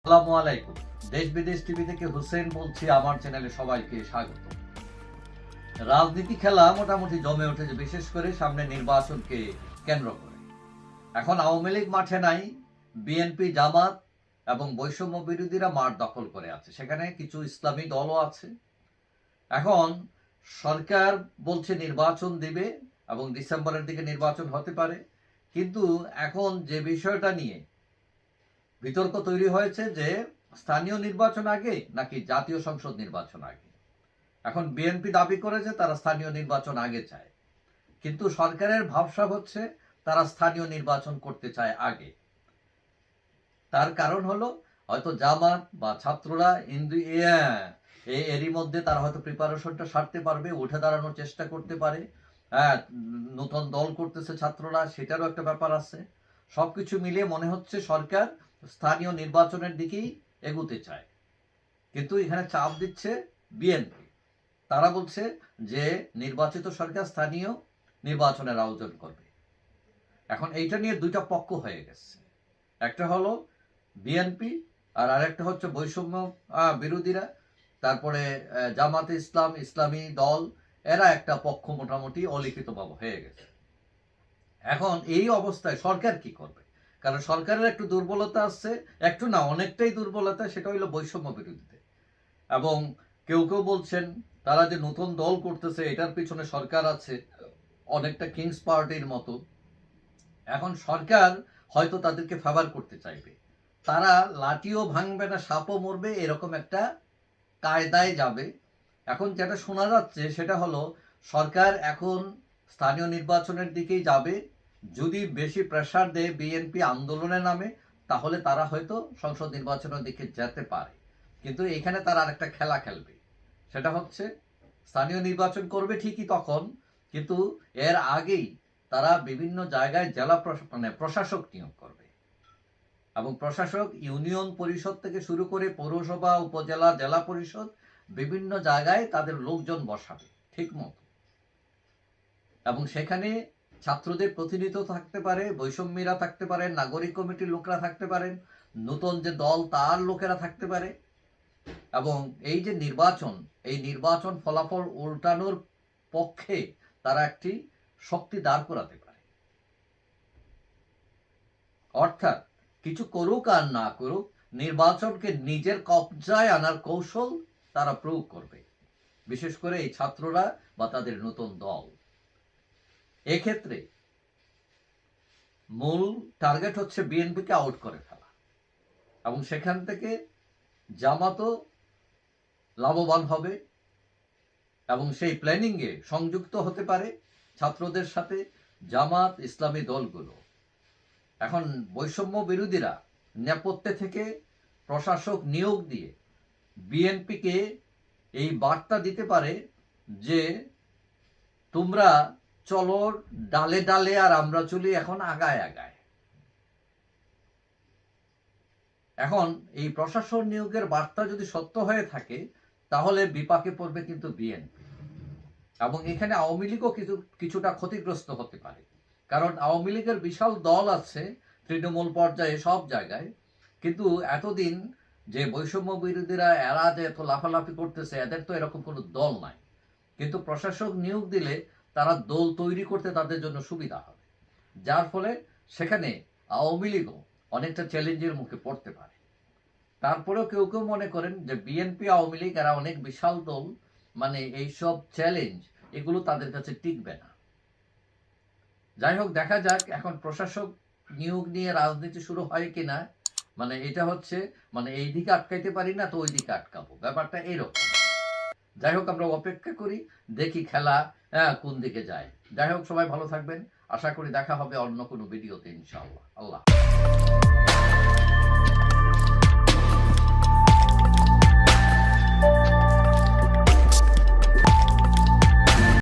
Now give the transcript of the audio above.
আসসালামু আলাইকুম। দেশ বিদেশ টিভি থেকে হুসেন বলছি। আমার চ্যানেলে সবাইকে স্বাগত। রাজনীতি খেলা মোটামুটি জমে উঠেছে, বিশেষ করে সামনে নির্বাচনকে কেন্দ্র করে। এখন আওয়ামী লীগ মাঠে নাই, বিএনপি, জামাত এবং বৈষম্য বিরোধীরা মাঠ দখল করে আছে। সেখানে কিছু ইসলামী দলও আছে। এখন সরকার বলছে নির্বাচন দিবে এবং ডিসেম্বরের দিকে নির্বাচন হতে পারে, কিন্তু এখন যে বিষয়টা নিয়ে বিতর্ক তৈরি হয়েছে যে স্থানীয় নির্বাচন আগে নাকি জাতীয় সংসদ নির্বাচন আগে। এখন বিএনপি দাবি করে যে তারা স্থানীয় নির্বাচন আগে চায়, কিন্তু সরকারের ভাবসাব হচ্ছে তারা স্থানীয় নির্বাচন করতে চায় আগে। তার কারণ হলো হয়তো জামাত বা ছাত্ররা এরই মধ্যে তারা হয়তো প্রিপারেশনটা সারতে পারবে, উঠে দাঁড়ানোর চেষ্টা করতে পারে। হ্যাঁ, নতুন দল করতেছে ছাত্ররা, সেটারও একটা ব্যাপার আছে। সবকিছু মিলিয়ে মনে হচ্ছে সরকার স্থানীয় নির্বাচনের দিকেই এগুতে চায়, কিন্তু এখানে চাপ দিচ্ছে বিএনপি। তারা বলছে যে নির্বাচিত সরকার স্থানীয় নির্বাচনের আয়োজন করবে। এখন এইটা নিয়ে দুইটা পক্ষ হয়ে গেছে, একটা হলো বিএনপি আর আরেকটা হচ্ছে বৈষম্য বিরোধীরা, তারপরে জামাতে ইসলাম, ইসলামী দল, এরা একটা পক্ষ মোটামুটি অলিখিতভাবে হয়ে গেছে। এখন এই অবস্থায় সরকার কি করবে? কারণ সরকারের একটু দুর্বলতা আছে, একটু না অনেকটাই দুর্বলতা, সেটা হইলো বৈষম্য বিরোধীতে। এবং কেউ কেউ বলছেন তারা যে নতুন দল করতেছে এটার পিছনে সরকার আছে, অনেকটা কিংস পার্টির মতো। এখন সরকার হয়তো তাদেরকে ফেভার করতে চাইবে, তারা লাঠিও ভাঙবে না, সাপও মরবে, এরকম একটা কায়দায় যাবে। এখন যেটা শোনা যাচ্ছে সেটা হলো সরকার এখন স্থানীয় নির্বাচনের দিকেই যাবে। যদি বেশি প্রেসার দেয় বিএনপি, আন্দোলনে নামে, তাহলে তারা হয়তো সংসদ নির্বাচনের দিকে যেতে পারে। কিন্তু এখানে তারা আরেকটা খেলা খেলবে, সেটা হচ্ছে স্থানীয় নির্বাচন করবে ঠিকই তখন, কিন্তু এর আগেই তারা বিভিন্ন জায়গায় জেলা প্রশাসক নিয়োগ করবে। এবং প্রশাসক ইউনিয়ন পরিষদ থেকে শুরু করে পৌরসভা, উপজেলা, জেলা পরিষদ, বিভিন্ন জায়গায় তাদের লোকজন বসাবে ঠিক মতো। এবং সেখানে ছাত্রদের প্রতিনিধিত্ব থাকতে পারে, বৈষম্যীরা থাকতে পারেন, নাগরিক কমিটির লোকরা থাকতে পারেন, নতুন যে দল তার লোকেরা থাকতে পারে। এবং এই যে নির্বাচন, এই নির্বাচন ফলাফল উল্টানোর পক্ষে তারা একটি শক্তি দাঁড় করাতে পারে। অর্থাৎ কিছু করুক আর না করুক, নির্বাচনকে নিজের কবজায় আনার কৌশল তারা প্রয়োগ করবে, বিশেষ করে এই ছাত্ররা বা তাদের নতুন দল। এক্ষেত্রে মূল টার্গেট হচ্ছে বিএনপিকে আউট করে ফেলা, এবং সেখান থেকে জামাতও লাভবান হবে এবং সেই প্ল্যানিংয়ে সংযুক্ত হতে পারে ছাত্রদের সাথে জামাত, ইসলামী দলগুলো। এখন বৈষম্য বিরোধীরা নেপথ্যে থেকে প্রশাসক নিয়োগ দিয়ে বিএনপিকে এই বার্তা দিতে পারে যে তোমরা চলো ডালে ডালে আর আমরা চলি এখন আগায় আগায়। এখন এই প্রশাসন নিয়োগের বার্তা যদি সত্য হয়ে থাকে তাহলে বিপাকে পড়বে কিন্তু বিএনপি, এবং এখানে আওয়ামী লীগও কিছুটা ক্ষতিগ্রস্ত হতে পারে। কারণ আওয়ামী লীগের বিশাল দল আছে তৃণমূল পর্যায়ে সব জায়গায়, কিন্তু এতদিন যে বৈষম্য বিরোধীরা এরা যে এত লাফালাফি করতেছে, এদের তো এরকম কোনো দল নাই। কিন্তু প্রশাসক নিয়োগ দিলে তারা দল তৈরি করতে তাদের জন্য সুবিধা হবে, যার ফলে সেখানে আওয়ামী লীগও অনেকটা চ্যালেঞ্জের মুখে পড়তে পারে। তারপরেও কেউ কেউ মনে করেন যে বিএনপি, আওয়ামী লীগ এরা অনেক বিশাল দল, মানে এইসব চ্যালেঞ্জ এগুলো তাদের কাছে টিকবে না। যাই হোক, দেখা যাক এখন প্রশাসক নিয়োগ নিয়ে রাজনীতি শুরু হয় কিনা। মানে এটা হচ্ছে মানে এই দিকে আটকাইতে পারি না তো ওই দিকে আটকাবো, ব্যাপারটা এরকম। যাই হোক, আমরা অপেক্ষা করি, দেখি খেলা কোন দিকে যায়। যাই হোক, সবাই ভালো থাকবেন। আশা করি দেখা হবে অন্য কোনো ভিডিওতে ইনশাআল্লাহ। আল্লাহ।